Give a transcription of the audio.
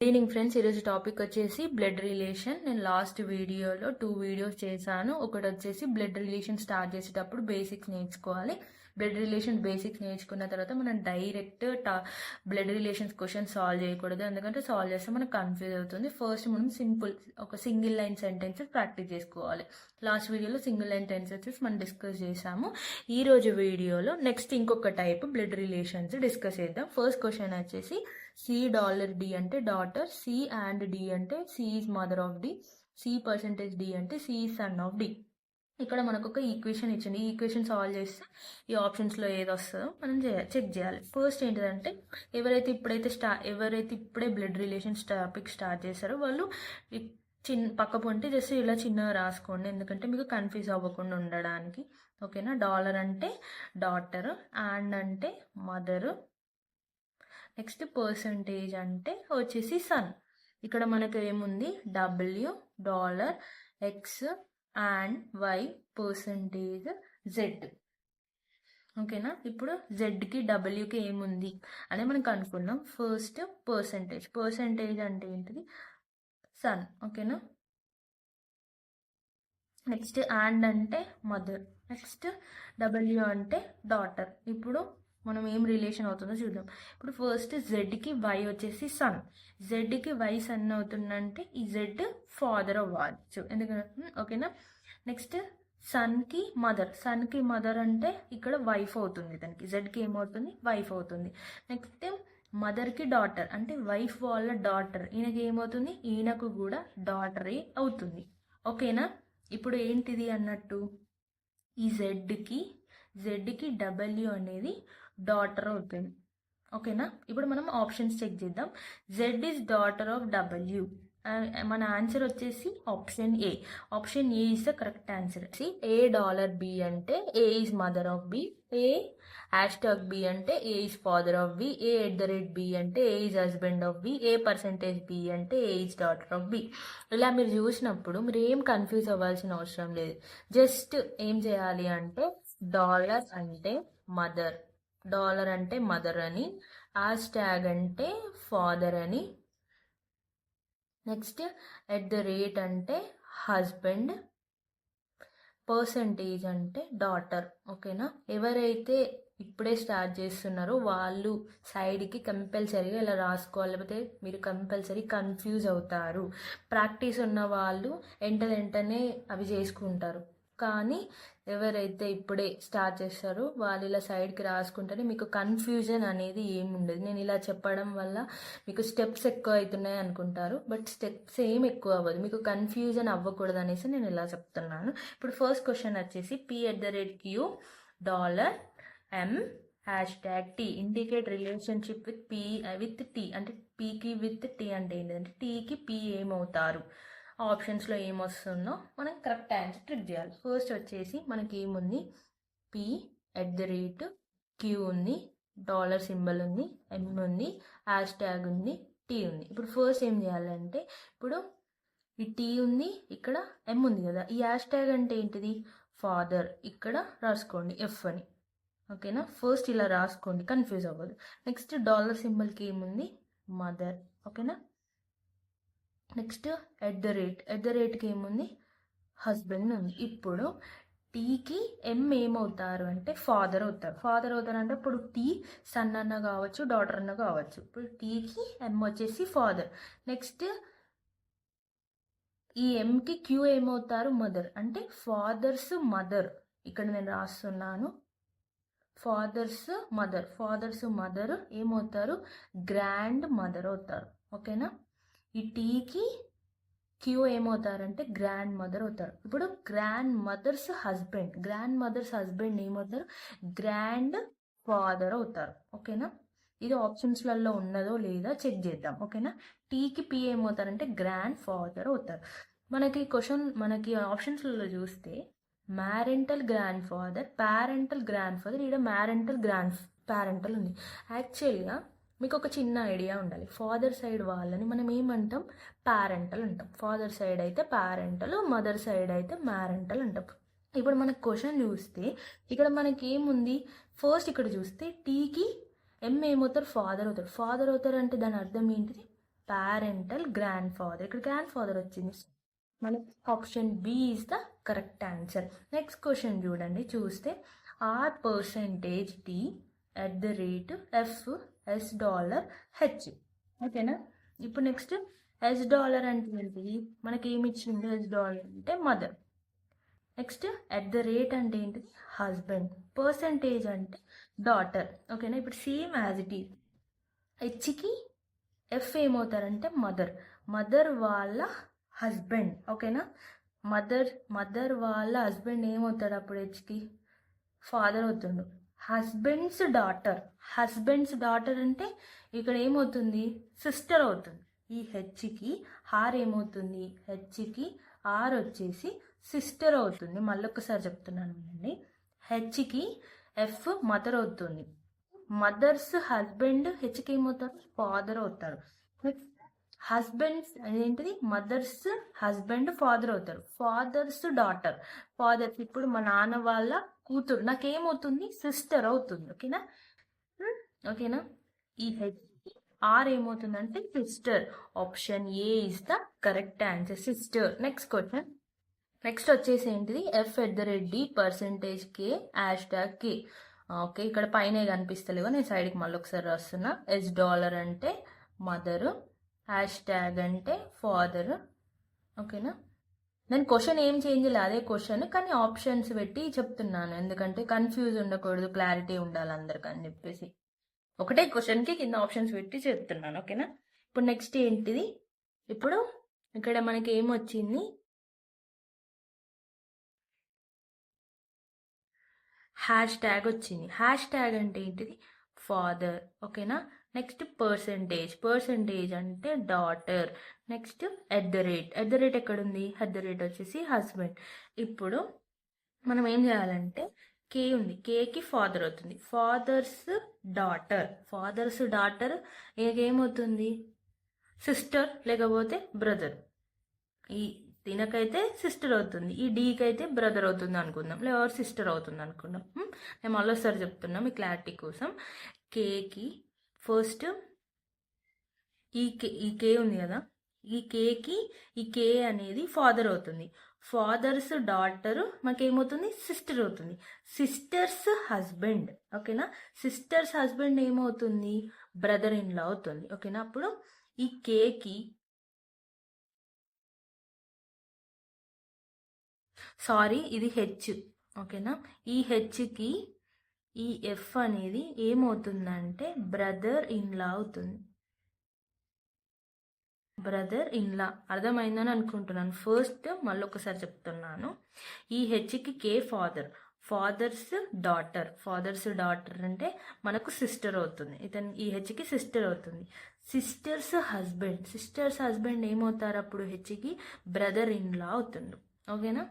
Evening friends, ఈరోజు topic వచ్చేసి blood relation. నేను లాస్ట్ వీడియోలో 2 వీడియోస్ చేశాను. ఒకటి వచ్చేసి బ్లడ్ రిలేషన్ స్టార్ట్ చేసేటప్పుడు బేసిక్స్ నేర్చుకోవాలి. బ్లడ్ రిలేషన్ బేసిక్స్ నేర్చుకున్న తర్వాత మనం direct blood relations question solve చేయకూడదు, ఎందుకంటే సాల్వ్ చేస్తే మనకు కన్ఫ్యూజ్ అవుతుంది. ఫస్ట్ మనం ఒక సింగిల్ లైన్ సెంటెన్సెస్ ప్రాక్టీస్ చేసుకోవాలి. లాస్ట్ వీడియోలో సింగిల్ లైన్ సెంటెన్సెస్ మనం డిస్కస్ చేసాము. ఈ రోజు వీడియోలో నెక్స్ట్ ఇంకొక టైప్ బ్లడ్ రిలేషన్స్ డిస్కస్ చేద్దాం. ఫస్ట్ క్వశ్చన్ వచ్చేసి $C అంటే డాటర్, C అండ్ D అంటే C is mother of D, C% D అంటే C is son of D. ఇక్కడ మనకు ఒక ఈక్వేషన్ ఇచ్చింది. ఈ ఈక్వేషన్ సాల్వ్ చేస్తే ఈ ఆప్షన్స్లో ఏది వస్తుందో మనం చెక్ చేయాలి. ఫస్ట్ ఏంటిదంటే, ఎవరైతే ఇప్పుడే బ్లడ్ రిలేషన్స్ టాపిక్ స్టార్ట్ చేస్తారో వాళ్ళు పక్క పొంటి జస్ట్ ఇలా చిన్నగా రాసుకోండి, ఎందుకంటే మీకు కన్ఫ్యూజ్ అవ్వకుండా ఉండడానికి. ఓకేనా. డాలర్ అంటే డాటర్, అండ్ అంటే మదర్, నెక్స్ట్ పర్సంటేజ్ అంటే వచ్చేసి సన్. ఇక్కడ మనకు ఏముంది, W dollar, X and Y percentage Z. ఓకేనా. ఇప్పుడు జెడ్కి డబ్ల్యూకి ఏముంది అని మనం కనుక్కున్నాం. ఫస్ట్ పర్సంటేజ్ అంటే ఏంటిది, సన్. ఓకేనా. నెక్స్ట్ అండ్ అంటే మదర్, నెక్స్ట్ W అంటే డాటర్. ఇప్పుడు మనం ఏం రిలేషన్ అవుతుందో చూద్దాం. ఇప్పుడు ఫస్ట్ జెడ్కి వై వచ్చేసి సన్. జెడ్కి వై సన్ అవుతుందంటే ఈ జెడ్ ఫాదర్ అవ్వచ్చు, ఎందుకంటే. ఓకేనా. నెక్స్ట్ సన్కి మదర్ అంటే ఇక్కడ వైఫ్ అవుతుంది, దానికి జెడ్కి ఏమవుతుంది, వైఫ్ అవుతుంది. నెక్స్ట్ మదర్కి డాటర్ అంటే వైఫ్ వాళ్ళ డాటర్, ఈయనకి ఏమవుతుంది, ఈయనకు కూడా డాటరే అవుతుంది. ఓకేనా. ఇప్పుడు ఏంటిది అన్నట్టు, ఈ జెడ్కి W అనేది డాటర్ అవుతుంది. ఓకేనా. ఇప్పుడు మనం ఆప్షన్స్ చెక్ చేద్దాం. Z is daughter of W. మన ఆన్సర్ వచ్చేసి option A. Option A is the correct answer. $A అంటే A is mother of B, A#B అంటే A is father of B, A@B అంటే A is husband of B, A%B అంటే A is daughter of B. ఇలా మీరు చూసినప్పుడు మీరు ఏం confuse అవ్వాల్సిన అవసరం లేదు. జస్ట్ ఏం చేయాలి అంటే, డాలర్ అంటే మదర్ అని, #, అంటే ఫాదర్ అని, నెక్స్ట్ @ అంటే హస్బెండ్, పర్సంటేజ్ అంటే డాటర్. ఓకేనా. ఎవరైతే ఇప్పుడే స్టార్ట్ చేస్తున్నారో వాళ్ళు సైడ్కి కంపల్సరీగా ఇలా రాసుకోవాలి, లేకపోతే మీరు కంపల్సరీ కన్ఫ్యూజ్ అవుతారు. ప్రాక్టీస్ ఉన్న వాళ్ళు వెంటనే అవి చేసుకుంటారు, కానీ ఎవరైతే ఇప్పుడే స్టార్ట్ చేస్తారో వాళ్ళు ఇలా సైడ్కి రాసుకుంటేనే మీకు కన్ఫ్యూజన్ అనేది ఏమి ఉండదు. నేను ఇలా చెప్పడం వల్ల మీకు స్టెప్స్ ఎక్కువ అవుతున్నాయి అనుకుంటారు, బట్ స్టెప్స్ ఏం ఎక్కువ అవ్వదు. మీకు కన్ఫ్యూజన్ అవ్వకూడదు అనేసి నేను ఇలా చెప్తున్నాను. ఇప్పుడు ఫస్ట్ క్వశ్చన్ వచ్చేసి P@Q $M #T indicate relationship with T అంటే Pకి విత్ T అంటే ఏంటంటే Tకి P ఏమవుతారు, ఆప్షన్స్లో ఏమొస్తుందో మనం కరెక్ట్ ఆన్సర్ ట్రిక్ చేయాలి. ఫస్ట్ వచ్చేసి మనకి ఏముంది, P@Q ఉంది, డాలర్ సింబల్ ఉంది, M ఉంది, #, ఉంది, T ఉంది. ఇప్పుడు ఫస్ట్ ఏం చేయాలంటే, ఇప్పుడు ఈ T ఉంది, ఇక్కడ M ఉంది కదా, ఈ #, అంటే ఏంటిది, ఫాదర్. ఇక్కడ రాసుకోండి F అని. ఓకేనా. ఫస్ట్ ఇలా రాసుకోండి, కన్ఫ్యూజ్ అవ్వదు. నెక్స్ట్ డాలర్ సింబల్కి ఏముంది, మదర్. ఓకేనా. నెక్స్ట్ @కి ఏముంది, హస్బెండ్ ఉంది. ఇప్పుడు Tకి M ఏమవుతారు అంటే ఫాదర్ అవుతారు అంటే ఇప్పుడు T సన్ అన్న కావచ్చు, డాటర్ అన్న కావచ్చు. ఇప్పుడు Tకి M వచ్చేసి ఫాదర్. నెక్స్ట్ ఈ Mకి Q ఏమవుతారు, మదర్. అంటే ఫాదర్స్ మదర్, ఇక్కడ నేను రాస్తున్నాను, ఫాదర్స్ మదర్ ఏమవుతారు, గ్రాండ్ మదర్ అవుతారు. ఓకేనా. ఈ Tకి Q ఏమవుతారంటే గ్రాండ్ మదర్ అవుతారు. ఇప్పుడు గ్రాండ్ మదర్స్ హస్బెండ్ ఏమవుతారు, గ్రాండ్ ఫాదర్ అవుతారు. ఓకేనా. ఇది ఆప్షన్స్లలో ఉన్నదో లేదా చెక్ చేద్దాం. ఓకేనా. Tకి P ఏమవుతారంటే గ్రాండ్ ఫాదర్ అవుతారు. మనకి ఆప్షన్స్లలో చూస్తే maternal grand father, parental grand father, ఇక్కడ మ్యారెంటల్ గ్రాండ్ ప్యారెంటల్ ఉంది. యాక్చువల్గా మీకు ఒక చిన్న ఐడియా ఉండాలి. ఫాదర్ సైడ్ వాళ్ళని మనం ఏమంటాం, ప్యారెంటల్ అంటాం. ఫాదర్ సైడ్ అయితే ప్యారెంటల్, మదర్ సైడ్ అయితే మ్యారెంటల్ అంటాం. ఇప్పుడు మనకు క్వశ్చన్ చూస్తే ఇక్కడ మనకి ఏముంది, ఫస్ట్ ఇక్కడ చూస్తే Tకి M ఏమవుతారు, ఫాదర్ అవుతారు అంటే దాని అర్థం ఏంటిది, parental grandfather. ఇక్కడ గ్రాండ్ ఫాదర్ వచ్చింది, మనకి option B is the correct answer. Next question చూడండి, చూస్తే R percentage D at the rate F S dollar H. ఓకేనా, ఇప్పుడు నెక్స్ట్ ఎస్ డాలర్ అంటే ఏంటిది, మనకి ఏమి ఇచ్చింది, ఎస్ డాలర్ అంటే మదర్. నెక్స్ట్ ఎట్ ద రేట్ అంటే ఏంటిది, హస్బెండ్. పర్సెంటేజ్ అంటే డాటర్. ఓకేనా, ఇప్పుడు సేమ్ యాజ్ ఇట్ ఈజ్. హెచ్కి ఎఫ్ ఏమవుతారంటే మదర్, మదర్ వాళ్ళ హస్బెండ్. ఓకేనా, మదర్ వాళ్ళ హస్బెండ్ ఏమవుతాడు అప్పుడు హెచ్కి, ఫాదర్ అవుతుండు. హస్బెండ్స్ డాటర్ అంటే ఇక్కడ ఏమవుతుంది, సిస్టర్ అవుతుంది. ఈ హెచ్కి ఆర్ ఏమవుతుంది, హెచ్కి ఆర్ వచ్చేసి సిస్టర్ అవుతుంది. మళ్ళొకసారి చెప్తున్నాను అండి, హెచ్కి ఎఫ్ మదర్ అవుతుంది, మదర్స్ హస్బెండ్ హెచ్కి ఏమవుతారు, ఫాదర్ అవుతారు. హస్బెండ్స్ ఏంటిది, మదర్స్ హస్బెండ్ ఫాదర్ అవుతారు. ఫాదర్స్ డాటర్, ఫాదర్ ఇప్పుడు మా నాన్న వాళ్ళ కూతురు నాకేమవుతుంది, సిస్టర్ అవుతుంది. ఓకేనా, ఓకేనా. ఈ హెచ్ ఆర్ ఏమవుతుందంటే sister. Option A is the correct answer, sister. Next question, next వచ్చేసి ఏంటిది, F at the rate D percentage K hash tag K. Okay, ఇక్కడ పైన కనిపిస్తలేవో నేను సైడ్కి మళ్ళీ ఒకసారి రాస్తున్నా. ఎస్ డాలర్ అంటే మదరు, హ్యాష్ ట్యాగ్ అంటే ఫాదర్. ఓకేనా, నేను క్వశ్చన్ ఏం చేంజ్ లేదు, అదే క్వశ్చన్, కానీ ఆప్షన్స్ పెట్టి చెప్తున్నాను ఎందుకంటే కన్ఫ్యూజ్ ఉండకూడదు, క్లారిటీ ఉండాలి అందరికని చెప్పేసి. ఒకటే క్వశ్చన్కి కింద ఆప్షన్స్ పెట్టి చెప్తున్నాను. ఓకేనా, ఇప్పుడు నెక్స్ట్ ఏంటిది, ఇప్పుడు ఇక్కడ మనకి ఏమొచ్చింది, హ్యాష్ ట్యాగ్ వచ్చింది. హ్యాష్ ట్యాగ్ అంటే ఏంటిది, ఫాదర్. ఓకేనా, నెక్స్ట్ పర్సెంటేజ్ అంటే daughter. Next at the rate ఎక్కడుంది, ఎట్ ద రేట్ వచ్చేసి హస్బెండ్. ఇప్పుడు మనం ఏం చేయాలంటే, కే ఉంది, కేకి ఫాదర్ అవుతుంది, ఫాదర్స్ డాటర్ ఏమవుతుంది, సిస్టర్ లేకపోతే బ్రదర్. ఈ దీనికైతే సిస్టర్ అవుతుంది, ఈ డీకి అయితే బ్రదర్ అవుతుంది అనుకుందాం, లేదా సిస్టర్ అవుతుంది అనుకుందాం. నేను మళ్ళీసారి చెప్తున్నాం మీ క్లారిటీ కోసం. కేకి ఫస్ట్ ఈ కే ఉంది కదా, ఈ కేకి ఈ కే అనేది ఫాదర్ అవుతుంది. ఫాదర్స్ డాటర్ మనకేమవుతుంది, సిస్టర్ అవుతుంది. Sister's husband. ఓకేనా, సిస్టర్స్ హస్బెండ్ ఏమవుతుంది, బ్రదర్ ఇన్ లా అవుతుంది. ఓకేనా, అప్పుడు ఈ కేకి ఇది హెచ్. ఓకేనా, ఈ హెచ్కి ఈ ఎఫ్ అనేది ఏమవుతుందంటే బ్రదర్ ఇన్ లా అవుతుంది. బ్రదర్ ఇన్ లా అర్థమైందని అనుకుంటున్నాను. ఫస్ట్ మళ్ళీ ఒకసారి చెప్తున్నాను, ఈ హెచ్కి కే ఫాదర్స్ డాటర్ అంటే మనకు సిస్టర్ అవుతుంది. ఈ హెచ్కి సిస్టర్ అవుతుంది. సిస్టర్స్ హస్బెండ్ ఏమవుతారు అప్పుడు హెచ్కి బ్రదర్ ఇన్ లా అవుతుంది. ఓకేనా.